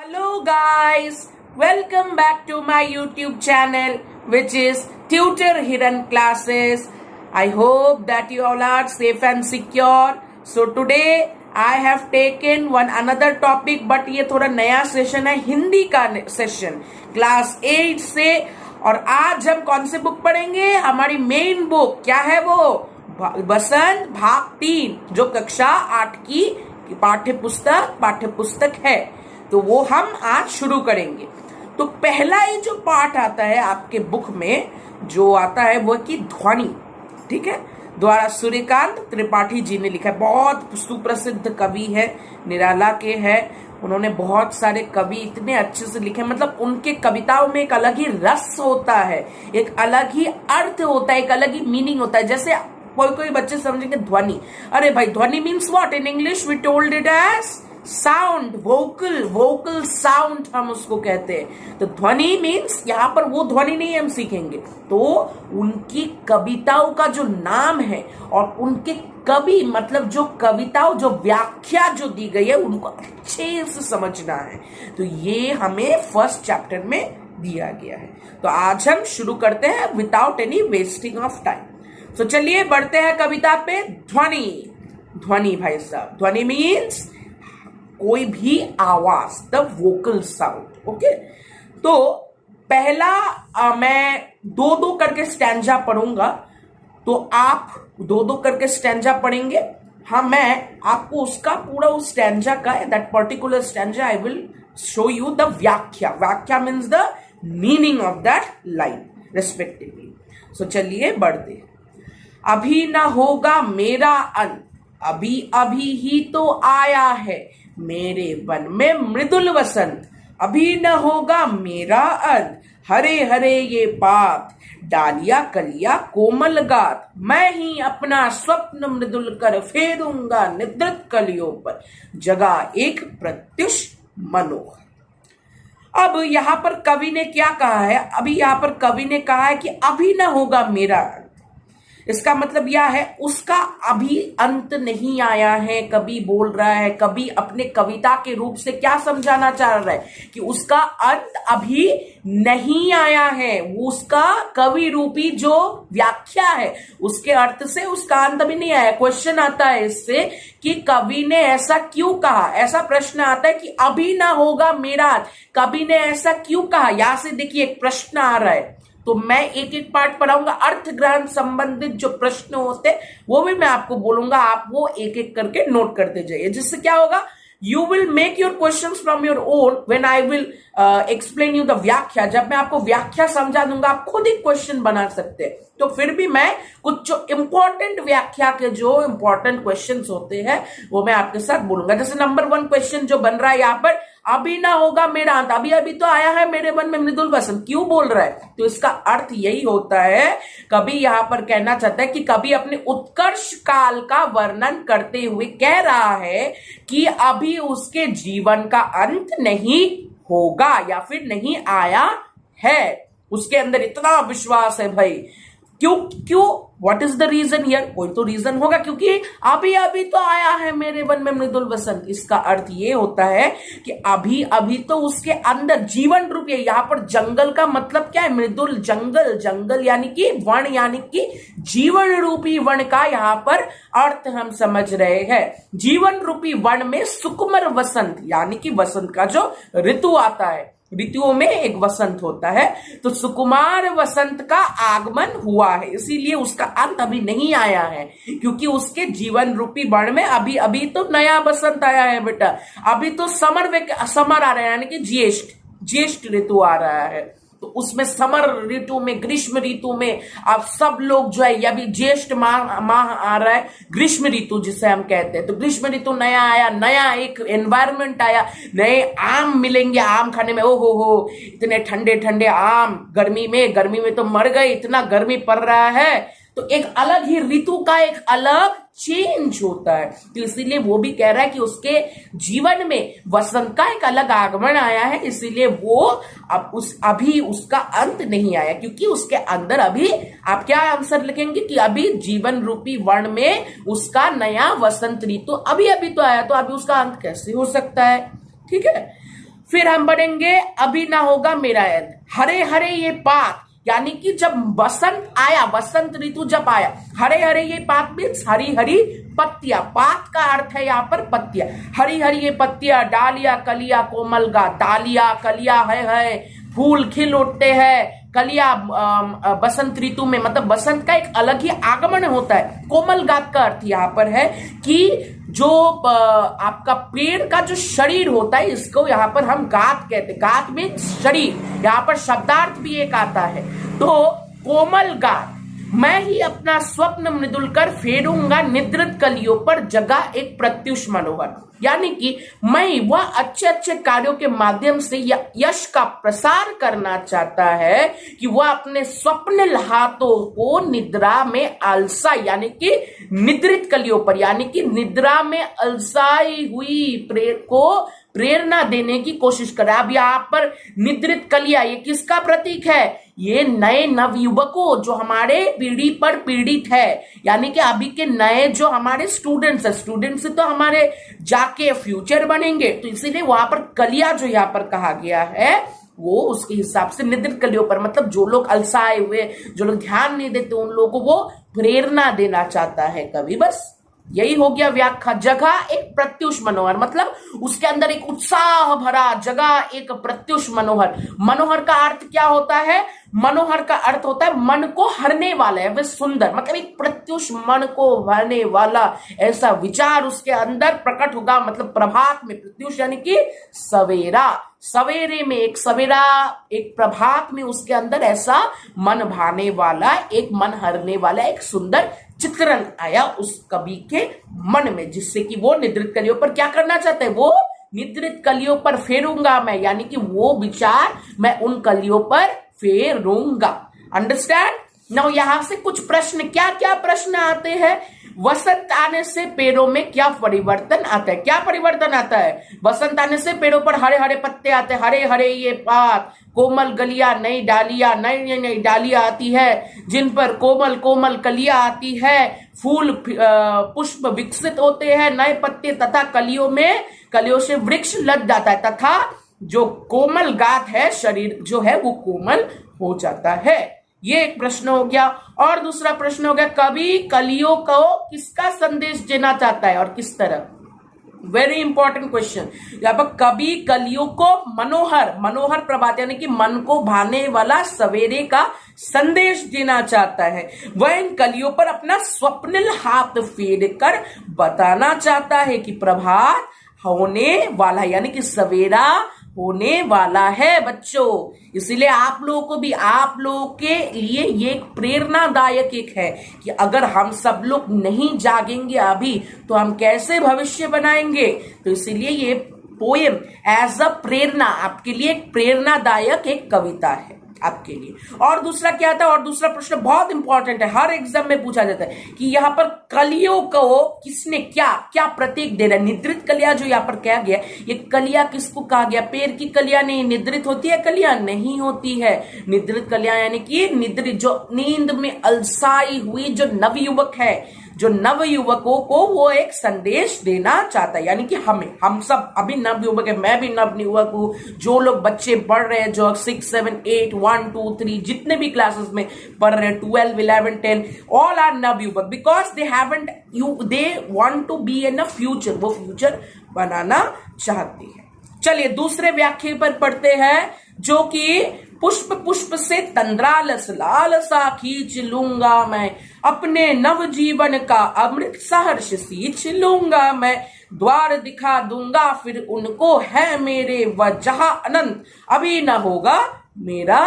Hello guys, welcome back to my YouTube channel which is Tutor Hiran Classes. I hope that you all are safe and secure. So today I have taken one another topic but ये थोड़ा नया session है, हिंदी का session class 8 से। और आज हम कौन से बुक पढ़ेंगे? हमारी मेन बुक क्या है वो? बसंत भाग 3 जो कक्षा 8 की पाठ्यपुस्तक है, तो वो हम आज शुरू करेंगे। तो पहला ही जो पार्ट आता है आपके बुक में जो आता है वो कि ध्वनि, ठीक है, द्वारा सूर्यकांत त्रिपाठी जी ने लिखा है। बहुत सुप्रसिद्ध कवि है, निराला के है। उन्होंने बहुत सारे कवि इतने अच्छे से लिखे, मतलब उनके कविताओं में एक अलग ही रस होता है, एक अलग ही अर्थ होता है, एक अलग ही मीनिंग होता है। जैसे कोई बच्चे समझेंगे ध्वनि, अरे भाई ध्वनि means what? In English we told it as sound, vocal sound हम उसको कहते हैं। तो ध्वनि मीन्स यहाँ पर वो ध्वनि नहीं हम सीखेंगे, तो उनकी कविताओं का जो नाम है और उनके कवि मतलब जो कविताओं जो व्याख्या जो दी गई है उनको अच्छे से समझना है। तो ये हमें फर्स्ट चैप्टर में दिया गया है। तो आज हम शुरू करते हैं without any wasting of time. तो चलिए बढ़ते हैं कविता पे। ध्वनि भाई साहब, ध्वनि मीन्स कोई भी आवाज, द वोकल साउंड। ओके, तो पहला मैं दो करके स्टैंजा पढ़ूंगा, तो आप दो करके स्टैंजा पढ़ेंगे। हाँ, मैं आपको उसका पूरा उस स्टैंजा का, that particular stanza I will show you the व्याख्या means the meaning of that line respectively. So चलिए बढ़ते। अभी न होगा मेरा अंत, अभी अभी ही तो आया है मेरे वन में मृदुल वसंत। अभी न होगा मेरा अंत, हरे हरे ये पात, डालिया कलिया कोमल गात, मैं ही अपना स्वप्न मृदुल कर फेरूंगा निद्रित कलियों पर, जगा एक प्रत्युष मनोहर। अब यहां पर कवि ने क्या कहा है? अभी यहां पर कवि ने कहा है कि अभी न होगा मेरा अंत। इसका मतलब यह है उसका अभी अंत नहीं आया है। कवि बोल रहा है, कवि अपने कविता के रूप से क्या समझाना चाह रहा है कि उसका अंत अभी नहीं आया है। वो उसका कवि रूपी जो व्याख्या है उसके अर्थ से उसका अंत अभी नहीं आया। क्वेश्चन आता है इससे कि कवि ने ऐसा क्यों कहा? ऐसा प्रश्न आता है कि अभी ना होगा मेरा अंत, कवि ने ऐसा क्यों कहा? यहां से देखिए एक प्रश्न आ रहा है, तो मैं एक एक पार्ट पढ़ाऊंगा। अर्थ ग्रहण संबंधित जो प्रश्न होते हैं वो भी मैं आपको बोलूंगा, आप वो एक एक करके नोट करते जाइए, जिससे क्या होगा, you will make your questions from your own when I will explain you the व्याख्या। जब मैं आपको व्याख्या समझा दूंगा आप खुद ही क्वेश्चन बना सकते हैं। तो फिर भी मैं कुछ जो इंपॉर्टेंट व्याख्या के जो इंपॉर्टेंट क्वेश्चंस होते हैं वो मैं आपके साथ बोलूंगा। जैसे नंबर 1 क्वेश्चन जो बन रहा है यहाँ पर, अभी ना होगा मेरा अंत, अभी अभी तो आया है मेरे मन में मृदुल वसंत, क्यों बोल रहा है? तो इसका अर्थ यही होता है, कवि यहां पर कहना चाहता है कि कवि अपने उत्कर्ष काल का वर्णन करते हुए कह रहा है कि अभी उसके जीवन का अंत नहीं होगा या फिर नहीं आया है। उसके अंदर इतना विश्वास है भाई। क्यों what is the reason here? कोई तो रीजन होगा, क्योंकि अभी अभी तो आया है मेरे वन में मृदुल वसंत। इसका अर्थ ये होता है कि अभी अभी तो उसके अंदर जीवन रूपी है। यहां पर जंगल का मतलब क्या है? मृदुल जंगल यानी कि वन, यानी कि जीवन रूपी वन का यहां पर अर्थ हम समझ रहे हैं। जीवन रूपी वन में सुकुमार वसंत यानी कि वसंत का जो ऋतु आता है, ऋतुओं में एक वसंत होता है, तो सुकुमार वसंत का आगमन हुआ है, इसीलिए उसका अंत अभी नहीं आया है, क्योंकि उसके जीवन रूपी वन में अभी अभी तो नया वसंत आया है बेटा। अभी तो समर आ रहा है, यानी कि ज्येष्ठ ऋतु आ रहा है। तो उसमें समर ऋतु में, ग्रीष्म ऋतु में आप सब लोग जो है, अभी ज्येष्ठ माह आ रहा है, ग्रीष्म ऋतु जिसे हम कहते हैं। तो ग्रीष्म ऋतु नया आया, नया एक एनवायरनमेंट आया, नए आम मिलेंगे, आम खाने में। ओ हो इतने ठंडे ठंडे आम गर्मी में तो मर गए, इतना गर्मी पड़ रहा है। तो एक अलग ही ऋतु का एक अलग चेंज होता है। तो इसीलिए वो भी कह रहा है कि उसके जीवन में वसंत का एक अलग आगमन आया है, इसीलिए वो अभी उसका अंत नहीं आया, क्योंकि उसके अंदर अभी आप क्या आंसर लिखेंगे कि अभी जीवन रूपी वर्ण में उसका नया वसंत ऋतु अभी अभी तो आया, तो अभी उसका अंत कैसे हो सकता है। ठीक है, फिर हम बढ़ेंगे, अभी ना होगा मेरा अंत। हरे हरे ये पात, यानी कि जब बसंत आया, बसंत ऋतु जब आया, हरे हरे ये पात मीन्स हरी हरी पत्तियां। पात का अर्थ है यहाँ पर पत्तियां, हरी हरी ये पत्तियां, डालिया कलिया कोमल गा, डालिया कलिया है, फूल खिल उठते हैं, कलिया बसंत ऋतु में, मतलब बसंत का एक अलग ही आगमन होता है। कोमल गात का अर्थ यहाँ पर है कि जो आपका पेड़ का जो शरीर होता है, इसको यहाँ पर हम गात कहते हैं। गात में शरीर, यहाँ पर शब्दार्थ भी एक आता है। तो कोमल गात, मैं ही अपना स्वप्न मृदुल कर फेरूंगा निद्रित कलियों पर जगा एक प्रत्युष मनोहर, यानी कि मैं वह अच्छे अच्छे कार्यों के माध्यम से यश का प्रसार करना चाहता है कि वह अपने स्वप्न हाथों को निद्रा में अलसा, यानी कि निद्रित कलियों पर, यानी कि निद्रा में अलसाई हुई प्रेरणा देने की कोशिश करे। अब यहाँ पर निद्रित कलिया, ये किसका प्रतीक है? ये नए नवयुवकों जो हमारे पीढ़ी पर पीड़ित है, यानी कि अभी के नए जो हमारे स्टूडेंट्स है, स्टूडेंट्स तो हमारे जाके फ्यूचर बनेंगे, तो इसीलिए वहां पर कलिया जो यहाँ पर कहा गया है वो उसके हिसाब से निद्रित कलियों पर, मतलब जो लोग अलसाए हुए, जो लोग ध्यान नहीं देते, उन लोगों को वो प्रेरणा देना चाहता है कवि। बस यही हो गया व्याख्या। जगह एक प्रत्युष मनोहर, मतलब उसके अंदर एक उत्साह भरा, जगह एक प्रत्युष मनोहर। मनोहर का अर्थ क्या होता है? मनोहर का अर्थ होता है मन को हरने वाला है, वह सुंदर, मतलब एक प्रत्युष मन को हरने वाला ऐसा विचार उसके अंदर प्रकट होगा। मतलब प्रभात में, प्रत्युष यानी कि सवेरा, सवेरे में एक सवेरा, एक प्रभात में उसके अंदर ऐसा मन भाने वाला, एक मन हरने वाला एक सुंदर चित्रण आया उस कवि के मन में, जिससे कि वो निद्रित कलियों पर क्या करना चाहते हैं? वो निद्रित कलियों पर फेरूंगा मैं, यानी कि वो विचार मैं उन कलियों पर फेरूंगा। Understand now? यहां से कुछ प्रश्न, क्या क्या प्रश्न आते हैं? वसंत आने से पेड़ों में क्या परिवर्तन आता है? क्या परिवर्तन आता है? वसंत आने से पेड़ों पर हरे हरे पत्ते आते हैं, हरे हरे ये पात, कोमल गलियां, नई डालियां, नई नई डालियां आती है, जिन पर कोमल कोमल कलियां आती है, फूल पुष्प विकसित होते हैं, नए पत्ते, तथा कलियों से वृक्ष लग जाता है, तथा जो कोमल गात है, शरीर जो है वो कोमल हो जाता है। ये एक प्रश्न हो गया। और दूसरा प्रश्न हो गया, कवि कलियों को किसका संदेश देना चाहता है और किस तरह? Very important question. यहाँ पर कवि कलियों को मनोहर प्रभात, यानी कि मन को भाने वाला सवेरे का संदेश देना चाहता है। वह इन कलियों पर अपना स्वप्निल हाथ फेर कर बताना चाहता है कि प्रभात होने वाला है, यानी कि सवेरा होने वाला है बच्चों। इसीलिए आप लोगों को भी, आप लोगों के लिए ये प्रेरणादायक एक है कि अगर हम सब लोग नहीं जागेंगे अभी तो हम कैसे भविष्य बनाएंगे। तो इसीलिए ये पोएम एज अ प्रेरणा आपके लिए एक प्रेरणादायक एक कविता है आपके लिए। और दूसरा क्या था? और दूसरा प्रश्न बहुत इंपॉर्टेंट है, हर एग्जाम में पूछा जाता है कि यहाँ पर कलियों को किसने क्या प्रतीक दे रहा है? निद्रित कलियां जो यहाँ पर कहा गया, ये कलियां किसको कहा गया? पेड़ की कलियां नहीं, निद्रित होती है कलियां? नहीं होती है। निद्रित कलियां यानी कि निद्रित, जो नींद में अलसाई हुई जो नवयुवक है, जो नवयुवकों को वो एक संदेश देना चाहता है, यानी कि हम सब अभी नवयुवक है, मैं भी नवयुवक हूं। जो लोग बच्चे पढ़ रहे हैं, जो 6, 7, 8, 1, 2, 3 जितने भी क्लासेस में पढ़ रहे हैं, 12, 11, 10, ऑल आर नवयुवक, because they want to be in a future, वो फ्यूचर बनाना चाहते हैं। चलिए दूसरे व्याख्या पर पढ़ते हैं, जो कि पुष्प पुष्प से तंद्रालस लालसा खींच लूंगा मैं, अपने नव जीवन का अमृत सहर्ष सींच लूंगा मैं, द्वार दिखा दूंगा फिर उनको है मेरे, वह जहां अनंत अभी न होगा मेरा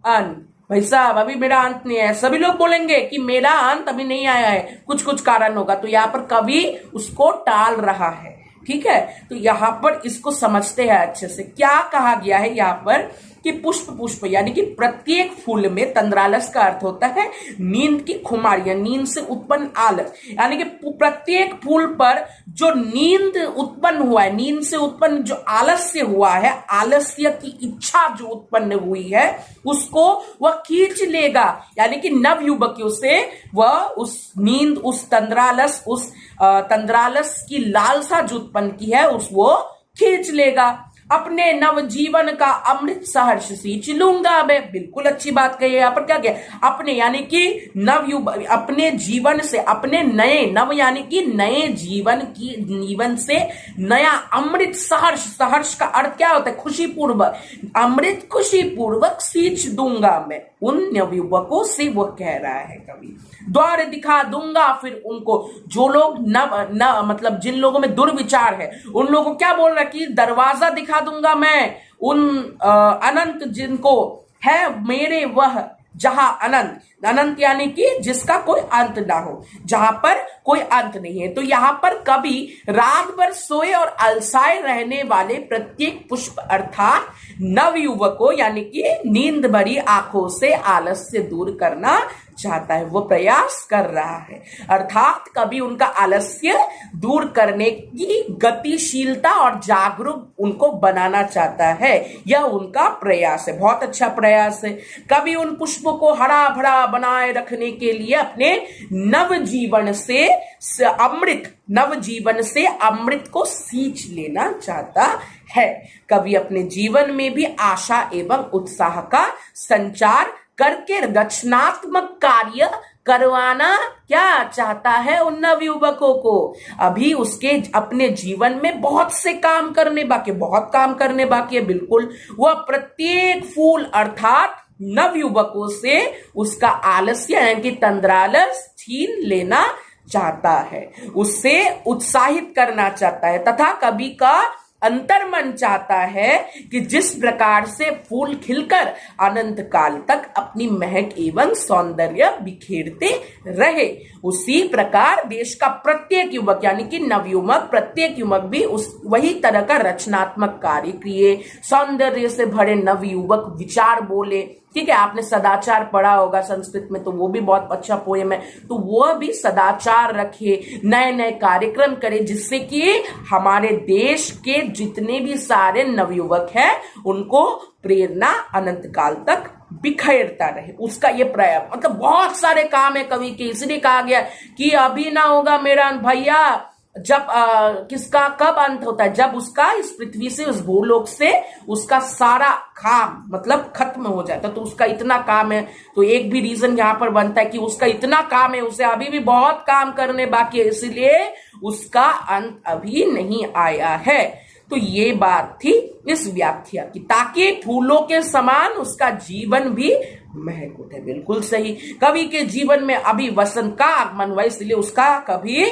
अंत। भाई साहब अभी मेरा अंत नहीं है। सभी लोग बोलेंगे कि मेरा अंत अभी नहीं आया है, कुछ कारण होगा। तो यहाँ पर कवि उसको टाल रहा है, ठीक है। तो यहां पर इसको समझते हैं अच्छे से। क्या कहा गया है यहाँ पर कि पुष्प पुष्प यानी कि प्रत्येक फूल में, तंद्रालस का अर्थ होता है नींद की खुमार या नींद से उत्पन्न आलस, यानी कि प्रत्येक फूल पर जो नींद उत्पन्न हुआ है, नींद से उत्पन्न जो आलस्य हुआ है, आलस्य की इच्छा जो उत्पन्न हुई है, उसको वह खींच लेगा, यानी कि नवयुवकों से वह उस नींद, उस तंद्रालस की लालसा जो उत्पन्न की है, उस वो खींच लेगा। अपने नवजीवन का अमृत सहर्ष सींच लूंगा मैं। बिल्कुल अच्छी बात कही है। यहाँ पर क्या किया, अपने यानी कि अपने जीवन से, अपने नए नव यानी कि नए जीवन से नया अमृत सहर्ष, सहर्ष का अर्थ क्या होता है, खुशी पूर्वक, अमृत खुशी पूर्वक सींच दूंगा मैं उन नवयुवकों से, वो कह रहा है कवि। द्वार दिखा दूंगा फिर उनको, जो लोग मतलब जिन लोगों में दुर्विचार है उन लोगों को क्या बोल रहा है कि दरवाजा दिखा दूंगा मैं उन अनंत जिनको है मेरे वह, जहां अनंत, अनंत यानी कि जिसका कोई अंत ना हो, जहां पर कोई अंत नहीं है। तो यहां पर कवि रात भर सोए और अलसाए रहने वाले प्रत्येक पुष्प अर्थात नवयुवकों यानी कि नींद भरी आंखों से आलस्य दूर करना चाहता है, वो प्रयास कर रहा है। अर्थात कभी उनका आलस्य दूर करने की गतिशीलता और जागरूक उनको बनाना चाहता है, यह उनका प्रयास है। बहुत अच्छा प्रयास है। कभी उन पुष्पों को हरा भरा बनाए रखने के लिए अपने नवजीवन से अमृत को सींच लेना चाहता है। कभी अपने जीवन में भी आशा एवं उत्साह का संचार करके रचनात्मक कार्य करवाना क्या चाहता है उन नवयुवकों को। अभी उसके अपने जीवन में बहुत से काम करने बाकी, बहुत काम करने बाकी है। बिल्कुल, वह प्रत्येक फूल अर्थात नवयुवकों से उसका आलस्य यानी कि तंद्रालस छीन लेना चाहता है, उससे उत्साहित करना चाहता है, तथा कवि का अंतर्मन चाहता है कि जिस प्रकार से फूल खिलकर अनंत काल तक अपनी महक एवं सौंदर्य बिखेरते रहे, उसी प्रकार देश का प्रत्येक युवक यानी कि नवयुवक, प्रत्येक युवक भी वही तरह का रचनात्मक कार्य किए, सौंदर्य से भरे नवयुवक विचार बोले। ठीक है, आपने सदाचार पढ़ा होगा संस्कृत में, तो वो भी बहुत अच्छा पोएम है। तो वह भी सदाचार रखे, नए नए कार्यक्रम करे, जिससे कि हमारे देश के जितने भी सारे नवयुवक हैं उनको प्रेरणा अनंत काल तक बिखेरता रहे। उसका ये प्रयास, मतलब बहुत सारे काम है कवि के, इसलिए कहा गया कि अभी ना होगा मेरा भैया, जब किसका कब अंत होता है, जब उसका इस पृथ्वी से, उस भूलोक से उसका सारा काम मतलब खत्म हो जाता है। तो उसका इतना काम है, तो एक भी रीजन यहां पर बनता है कि उसका इतना काम है, उसे अभी भी बहुत काम करने बाकी है, इसलिए उसका अंत अभी नहीं आया है। तो ये बात थी इस व्याख्या की, ताकि फूलों के समान उसका जीवन भी महक उठे। बिल्कुल सही, कवि के जीवन में अभी वसंत का आगमन हुआ, इसलिए उसका कभी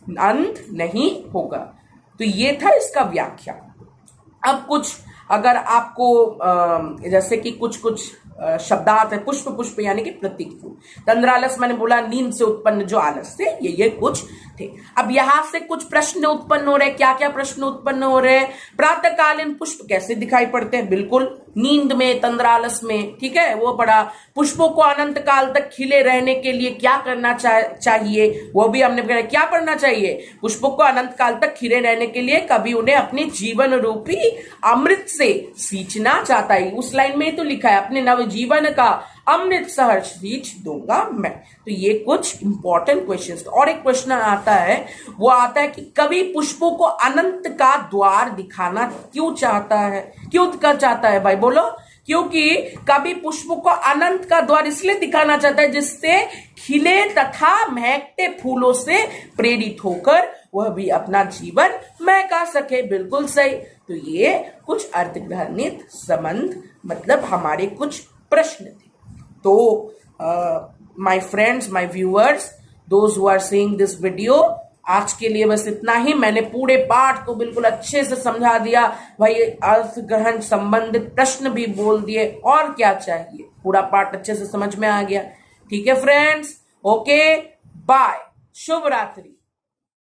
अंत नहीं होगा। तो ये था इसका व्याख्या। अब कुछ अगर आपको जैसे कि कुछ शब्दार्थ है, पुष्प यानी कि प्रतीक फूल, तंद्रालस मैंने बोला नींद से उत्पन्न जो आलस थे, ये कुछ थे। अब यहां से कुछ प्रश्न उत्पन्न हो रहे हैं। क्या क्या प्रश्न उत्पन्न हो रहे हैं? प्रातःकालीन पुष्प कैसे दिखाई पड़ते हैं? बिल्कुल नींद में, तंद्रालस में, ठीक है, वो पढ़ा। पुष्पों को अनंत काल तक खिले रहने के लिए क्या करना चाहिए, वो भी हमने पढ़ा। क्या पढ़ना चाहिए? पुष्पों को अनंत काल तक खिले रहने के लिए कभी उन्हें अपने जीवन रूपी अमृत से सींचना चाहता है। उस लाइन में ही तो लिखा है, अपने नवजीवन का अमृत सहर्ष सींच दूंगा मैं। तो ये कुछ इंपॉर्टेंट क्वेश्चंस। और एक क्वेश्चन आता है, वो आता है कि कवि पुष्पों को अनंत का द्वार दिखाना क्यों चाहता है? क्यों चाहता है भाई, बोलो? क्योंकि कवि पुष्पों को अनंत का द्वार इसलिए दिखाना चाहता है जिससे खिले तथा महकते फूलों से प्रेरित होकर वह भी अपना जीवन महका सके। बिल्कुल सही। तो ये कुछ अर्थग्रहणित संबंध मतलब हमारे कुछ प्रश्न थे। तो my friends, my viewers, those who are seeing this video, आज के लिए बस इतना ही। मैंने पूरे पाठ को बिल्कुल अच्छे से समझा दिया भाई, अर्थ ग्रहण संबंधित प्रश्न भी बोल दिए, और क्या चाहिए, पूरा पाठ अच्छे से समझ में आ गया। ठीक है फ्रेंड्स, ओके, बाय, शुभ रात्रि।